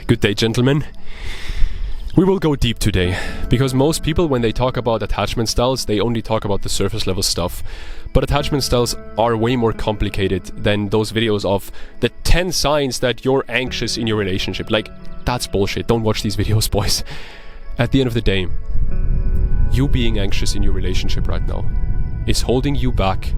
Good day, gentlemen. We will go deep today, because most people, when they talk about attachment styles, they only talk about the surface level stuff. But attachment styles are way more complicated than those videos of the 10 signs that you're anxious in your relationship. Like, that's bullshit. Don't watch these videos, boys. At the end of the day, you being anxious in your relationship right now is holding you back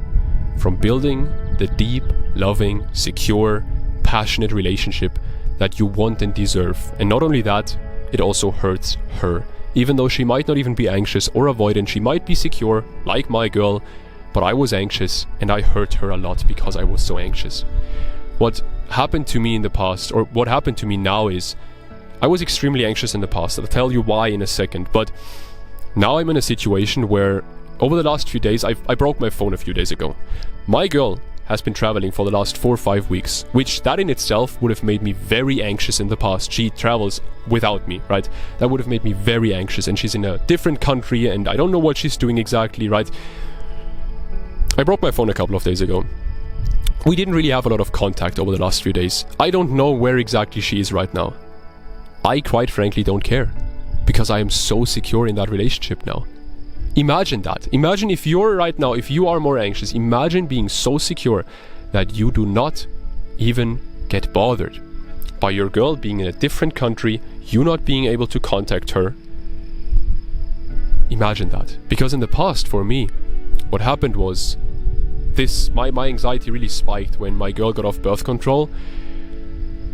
from building the deep, loving, secure, passionate relationship that you want and deserve. And not only that, it also hurts her. Even though she might not even be anxious or avoidant, she might be secure, like my girl, but I was anxious and I hurt her a lot because I was so anxious. What happened to me in the past, or what happened to me now, is I was extremely anxious in the past. I'll tell you why in a second, but now I'm in a situation where over the last few days, I broke my phone a few days ago. My girl has been traveling for the last 4 or 5 weeks, which that in itself would have made me very anxious in the past. She travels without me, right? That would have made me very anxious, and she's in a different country and I don't know what she's doing exactly, right? I broke my phone a couple of days ago. We didn't really have a lot of contact over the last few days. I don't know where exactly she is right now. I quite frankly don't care, because I am so secure in that relationship now. Imagine that. Imagine if you're right now, if you are more anxious, imagine being so secure that you do not even get bothered by your girl being in a different country, you not being able to contact her. Imagine that. Because in the past, for me, what happened was my anxiety really spiked when my girl got off birth control,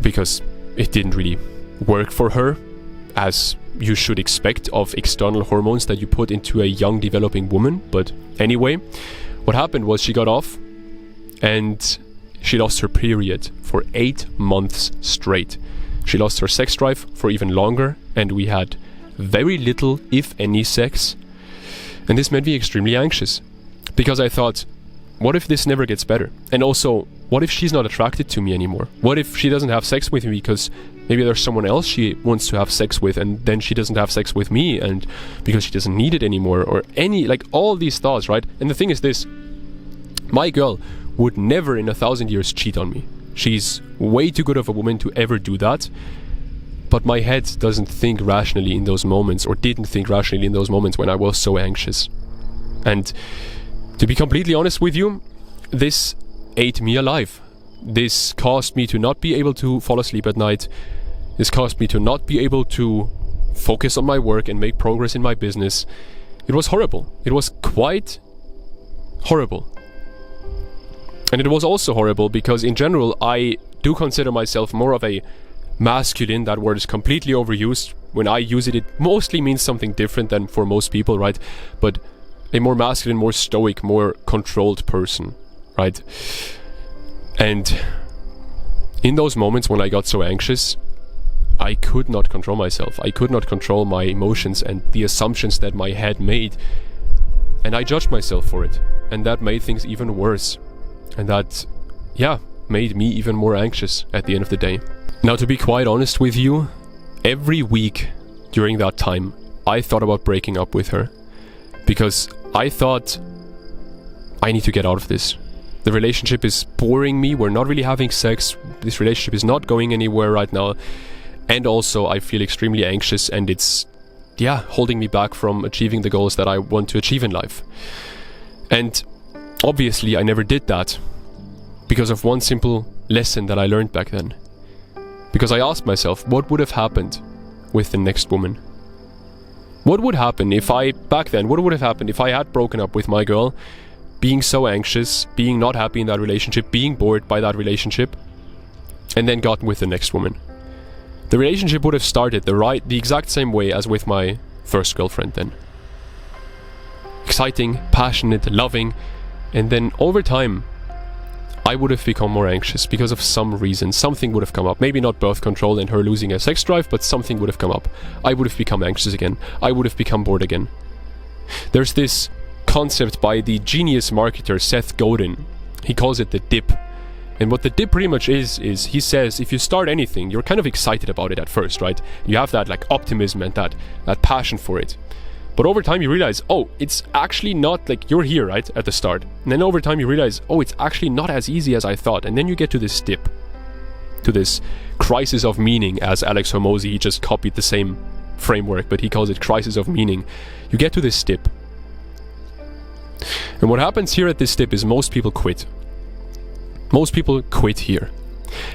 because it didn't really work for her, as you should expect of external hormones that you put into a young developing woman. But anyway, what happened was she got off and she lost her period for 8 months straight. She lost her sex drive for even longer, and we had very little, if any, sex. And this made me extremely anxious, because I thought, what if this never gets better? And also, what if she's not attracted to me anymore? What if she doesn't have sex with me because maybe there's someone else she wants to have sex with, and then she doesn't have sex with me and because she doesn't need it anymore, or all these thoughts, right? And the thing is this, my girl would never in 1,000 years cheat on me. She's way too good of a woman to ever do that. But my head doesn't think rationally in those moments, or didn't think rationally in those moments when I was so anxious. And to be completely honest with you, this ate me alive. This caused me to not be able to fall asleep at night. This caused me to not be able to focus on my work and make progress in my business. It was horrible. It was quite horrible. And it was also horrible because in general I do consider myself more of a masculine. That word is completely overused. When I use it, it mostly means something different than for most people, right? But a more masculine, more stoic, more controlled person, right? And in those moments when I got so anxious, I could not control myself. I could not control my emotions and the assumptions that my head made. And I judged myself for it. And that made things even worse. And that, made me even more anxious at the end of the day. Now, to be quite honest with you, every week during that time, I thought about breaking up with her. Because I thought, I need to get out of this. The relationship is boring me. We're not really having sex. This relationship is not going anywhere right now. And also, I feel extremely anxious, and it's, holding me back from achieving the goals that I want to achieve in life. And obviously, I never did that because of one simple lesson that I learned back then. Because I asked myself, what would have happened with the next woman? What would happen if I had broken up with my girl, being so anxious, being not happy in that relationship, being bored by that relationship, and then gotten with the next woman? The relationship would have started the exact same way as with my first girlfriend then. Exciting, passionate, loving, and then over time, I would have become more anxious because of some reason. Something would have come up. Maybe not birth control and her losing a sex drive, but something would have come up. I would have become anxious again. I would have become bored again. There's this concept by the genius marketer Seth Godin. He calls it the dip. And what the dip pretty much is he says if you start anything, you're kind of excited about it at first, right? You have that optimism and that passion for it. But over time you realize, it's actually not you're here, right, at the start. And then over time you realize, it's actually not as easy as I thought. And then you get to this dip. to this crisis of meaning, as Alex Hormozi, he just copied the same framework, but he calls it crisis of meaning. You get to this dip. And what happens here at this dip is most people quit. Most people quit here.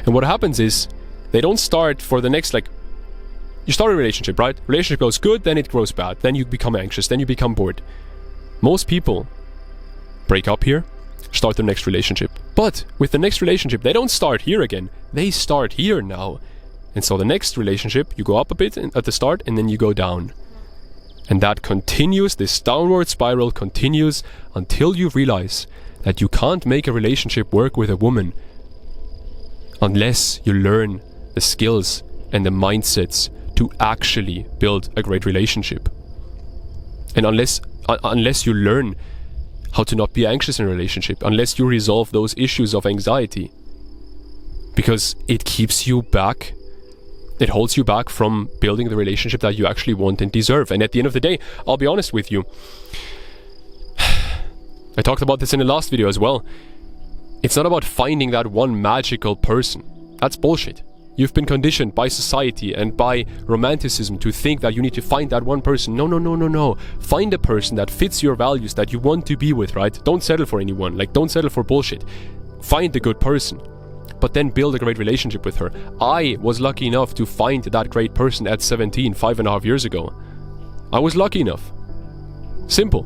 And what happens is they don't start for the next, like, you start a relationship, right? Relationship goes good, then it grows bad, then you become anxious, then you become bored. Most people break up here, start their next relationship. But with the next relationship, they don't start here again. They start here now. And so the next relationship, you go up a bit at the start and then you go down. And that continues, this downward spiral continues until you realize that you can't make a relationship work with a woman unless you learn the skills and the mindsets to actually build a great relationship. And unless you learn how to not be anxious in a relationship, unless you resolve those issues of anxiety, because it keeps you back, it holds you back from building the relationship that you actually want and deserve. And at the end of the day, I'll be honest with you, I talked about this in the last video as well. It's not about finding that one magical person. That's bullshit. You've been conditioned by society and by romanticism to think that you need to find that one person. No. Find a person that fits your values, that you want to be with, right? Don't settle for anyone. Like, don't settle for bullshit. Find the good person, but then build a great relationship with her. I was lucky enough to find that great person at 17, 5.5 years ago. I was lucky enough. Simple.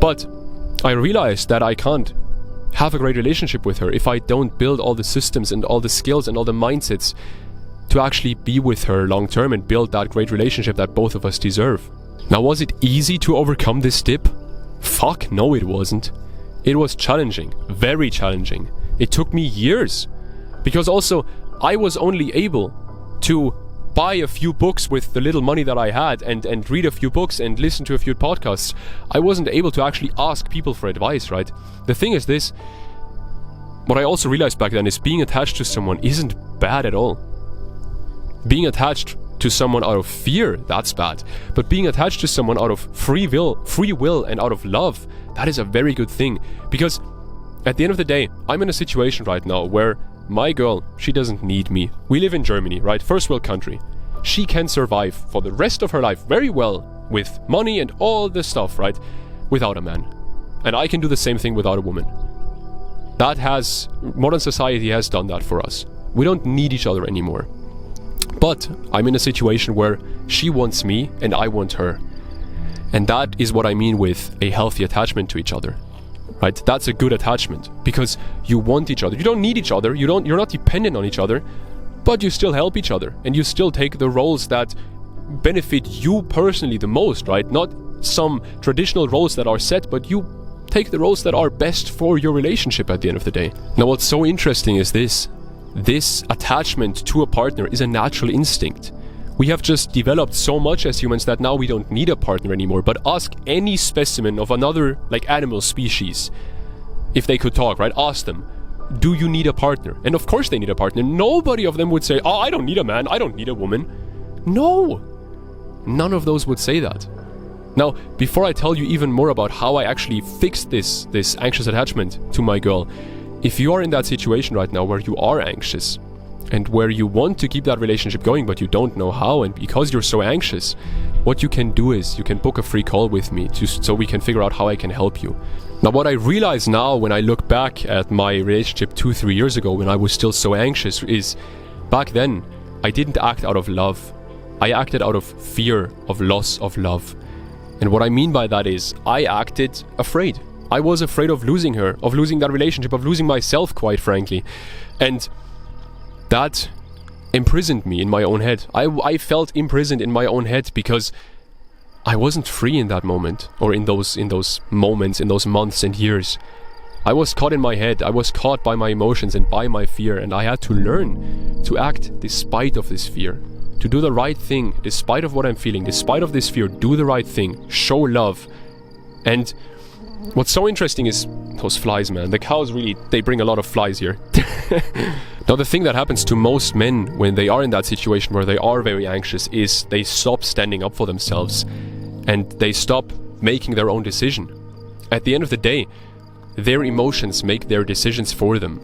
But I realized that I can't have a great relationship with her if I don't build all the systems and all the skills and all the mindsets to actually be with her long term and build that great relationship that both of us deserve. Now, was it easy to overcome this dip? Fuck no, it wasn't. It was challenging, very challenging. It took me years, because also I was only able to buy a few books with the little money that I had and read a few books and listen to a few podcasts. I wasn't able to actually ask people for advice, right? The thing is this, what I also realized back then is being attached to someone isn't bad at all. Being attached to someone out of fear, that's bad. But being attached to someone out of free will and out of love, that is a very good thing. Because at the end of the day, I'm in a situation right now where my girl, she doesn't need me. We live in Germany, right? First world country. She can survive for the rest of her life very well with money and all this stuff, right? Without a man. And I can do the same thing without a woman. Modern society has done that for us. We don't need each other anymore. But I'm in a situation where she wants me and I want her. And that is what I mean with a healthy attachment to each other. Right? That's a good attachment because you want each other. You don't need each other. You're not dependent on each other, but you still help each other and you still take the roles that benefit you personally the most, right? Not some traditional roles that are set, but you take the roles that are best for your relationship at the end of the day. Now, what's so interesting is this attachment to a partner is a natural instinct. We have just developed so much as humans that now we don't need a partner anymore. But ask any specimen of another, like, animal species, if they could talk, right? Ask them, do you need a partner? And of course they need a partner. Nobody of them would say, oh, I don't need a man, I don't need a woman. No, none of those would say that. Now, before I tell you even more about how I actually fixed this anxious attachment to my girl, if you are in that situation right now where you are anxious, and where you want to keep that relationship going but you don't know how, and because you're so anxious, what you can do is you can book a free call with me so we can figure out how I can help you. Now, what I realize now when I look back at my relationship 2-3 years ago when I was still so anxious is, back then I didn't act out of love. I acted out of fear of loss of love. And what I mean by that is I acted afraid. I was afraid of losing her, of losing that relationship, of losing myself, quite frankly. And that imprisoned me in my own head. I felt imprisoned in my own head because I wasn't free in that moment, or in those moments, in those months and years. I was caught in my head. I was caught by my emotions and by my fear, and I had to learn to act despite of this fear, to do the right thing despite of what I'm feeling, despite of this fear. Do the right thing, show love. And what's so interesting is those flies, man. The cows really, they bring a lot of flies here. Now, the thing that happens to most men when they are in that situation where they are very anxious is they stop standing up for themselves and they stop making their own decision. At the end of the day, their emotions make their decisions for them.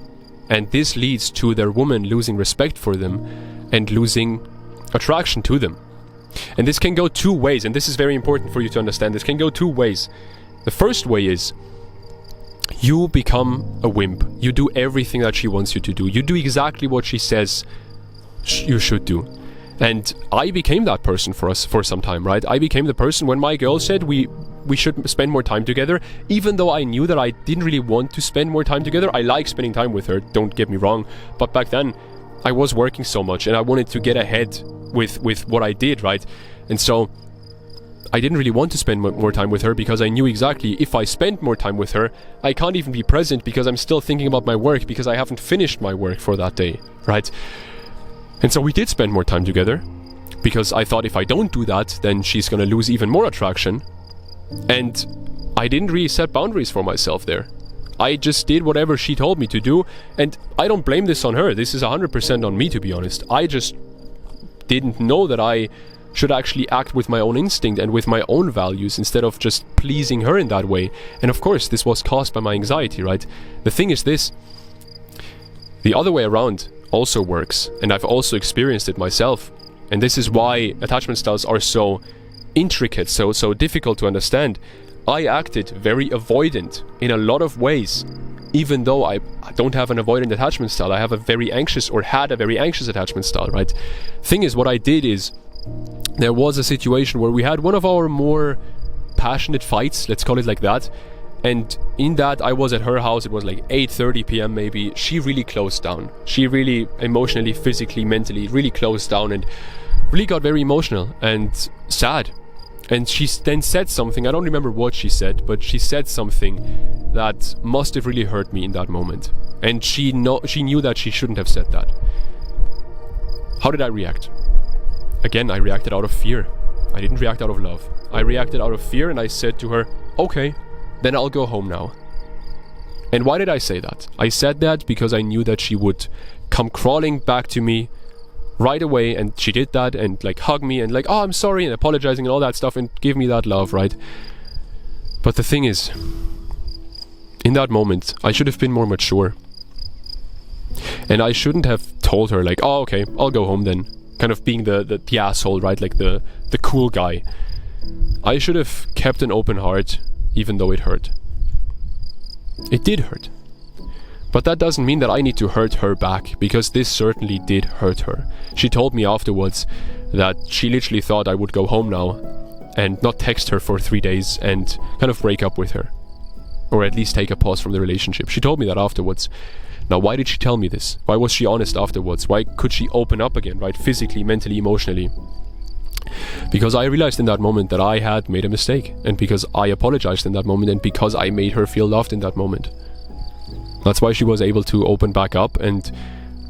And this leads to their woman losing respect for them and losing attraction to them. And this can go two ways, and this is very important for you to understand. This can go two ways. The first way is you become a wimp. You do everything that she wants you to do. You do exactly what she says you should do. And I became that person for some time, right? I became the person when my girl said we should spend more time together, even though I knew that I didn't really want to spend more time together. I like spending time with her, don't get me wrong. But back then, I was working so much and I wanted to get ahead with what I did, right? And so I didn't really want to spend more time with her because I knew exactly if I spend more time with her, I can't even be present because I'm still thinking about my work because I haven't finished my work for that day, right? And so we did spend more time together because I thought if I don't do that, then she's gonna lose even more attraction. And I didn't really set boundaries for myself there. I just did whatever she told me to do, and I don't blame this on her. This is 100% on me, to be honest. I just didn't know that I should actually act with my own instinct and with my own values instead of just pleasing her in that way. And of course, this was caused by my anxiety, right? The thing is this, the other way around also works, and I've also experienced it myself. And this is why attachment styles are so intricate, so difficult to understand. I acted very avoidant in a lot of ways, even though I don't have an avoidant attachment style. I have a very anxious, or had a very anxious attachment style, right? Thing is, what I did is, there was a situation where we had one of our more passionate fights, let's call it like that, and in that I was at her house. It was like 8:30 p.m. maybe. She really closed down. She really emotionally, physically, mentally really closed down and really got very emotional and sad. And she then said something, I don't remember what she said, but she said something that must have really hurt me in that moment. And she knew that she shouldn't have said that. How did I react? Again, I reacted out of fear. I didn't react out of love. I reacted out of fear and I said to her, okay, then I'll go home now. And why did I say that? I said that because I knew that she would come crawling back to me right away, and she did that, and like hug me and like, oh, I'm sorry, and apologizing and all that stuff, and give me that love, right? But the thing is, in that moment, I should have been more mature. And I shouldn't have told her like, oh, okay, I'll go home then. Kind of being the asshole, right? Like the cool guy. I should have kept an open heart, even though it hurt. It did hurt. But that doesn't mean that I need to hurt her back, because this certainly did hurt her. She told me afterwards that she literally thought I would go home now and not text her for 3 days and kind of break up with her. Or at least take a pause from the relationship. She told me that afterwards. Now, why did she tell me this? Why was she honest afterwards? Why could she open up again, right? Physically, mentally, emotionally. Because I realized in that moment that I had made a mistake. And because I apologized in that moment, and because I made her feel loved in that moment. That's why she was able to open back up, and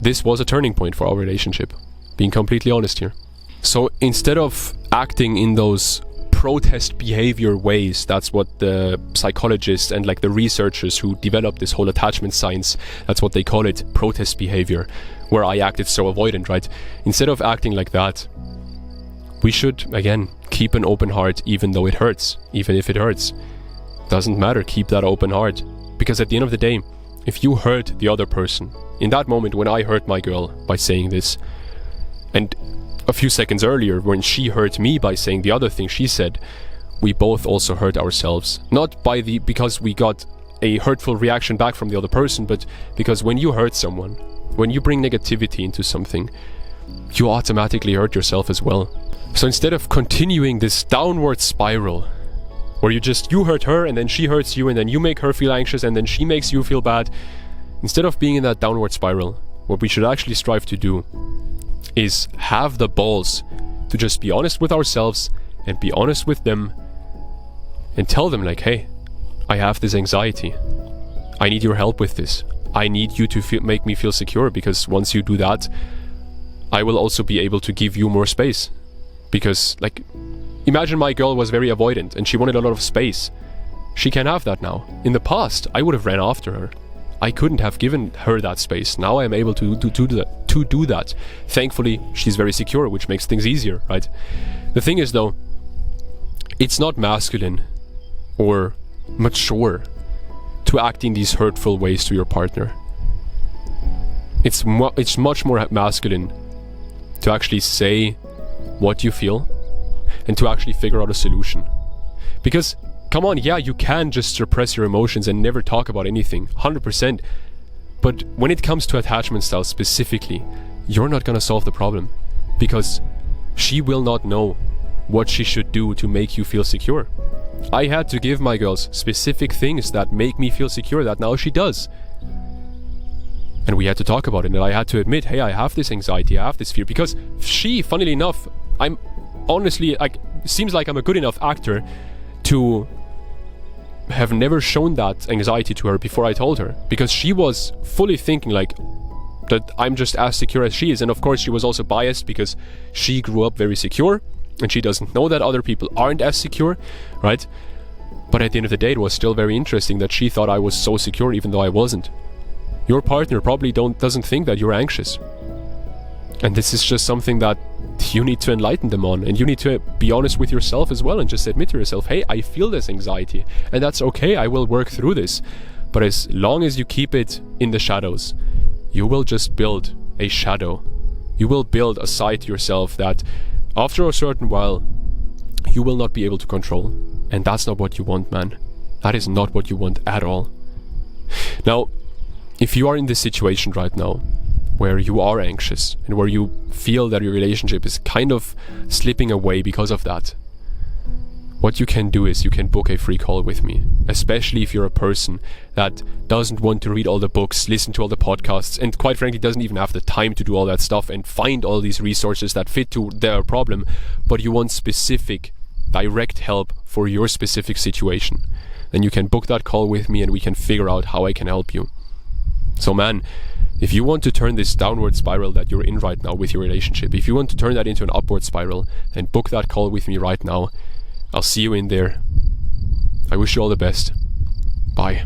this was a turning point for our relationship. Being completely honest here. So instead of acting in those protest behavior ways, that's what the psychologists and like the researchers who developed this whole attachment science, that's what they call it, protest behavior, where I acted so avoidant, right? Instead of acting like that, we should, again, keep an open heart even though it hurts, even if it hurts. Doesn't matter, keep that open heart. Because at the end of the day, if you hurt the other person, in that moment when I hurt my girl by saying this, and a few seconds earlier when she hurt me by saying the other thing she said, we both also hurt ourselves. Not because we got a hurtful reaction back from the other person, but because when you hurt someone, when you bring negativity into something, you automatically hurt yourself as well. So instead of continuing this downward spiral, where you hurt her and then she hurts you and then you make her feel anxious and then she makes you feel bad, instead of being in that downward spiral, what we should actually strive to do is have the balls to just be honest with ourselves and be honest with them and tell them like, hey, I have this anxiety. I need your help with this. I need you to make me feel secure, because once you do that, I will also be able to give you more space. Because, like, imagine my girl was very avoidant and she wanted a lot of space. She can have that now. In the past, I would have ran after her. I couldn't have given her that space. Now I am able to do that. Thankfully, she's very secure, which makes things easier, right? The thing is, though, it's not masculine or mature to act in these hurtful ways to your partner. It's much more masculine to actually say what you feel and to actually figure out a solution. Because, come on, yeah, you can just suppress your emotions and never talk about anything, 100%. But when it comes to attachment styles specifically, you're not gonna solve the problem. Because she will not know what she should do to make you feel secure. I had to give my girls specific things that make me feel secure that now she does. And we had to talk about it, and I had to admit, hey, I have this anxiety, I have this fear, because she, funnily enough, I'm honestly, seems like I'm a good enough actor to have never shown that anxiety to her before I told her, because she was fully thinking like that I'm just as secure as she is. And of course she was also biased because she grew up very secure and she doesn't know that other people aren't as secure, right? But at the end of the day, it was still very interesting that she thought I was so secure even though I wasn't. Your partner probably doesn't think that you're anxious. And this is just something that you need to enlighten them on, and you need to be honest with yourself as well and just admit to yourself, hey, I feel this anxiety and that's okay, I will work through this. But as long as you keep it in the shadows, you will just build a shadow. You will build a side to yourself that after a certain while you will not be able to control. And that's not what you want, man. That is not what you want at all. Now, if you are in this situation right now where you are anxious and where you feel that your relationship is kind of slipping away because of that, what you can do is you can book a free call with me, especially if you're a person that doesn't want to read all the books, listen to all the podcasts, and quite frankly doesn't even have the time to do all that stuff and find all these resources that fit to their problem, but you want specific, direct help for your specific situation. Then you can book that call with me and we can figure out how I can help you. So man, if you want to turn this downward spiral that you're in right now with your relationship, if you want to turn that into an upward spiral, then book that call with me right now. I'll see you in there. I wish you all the best. Bye.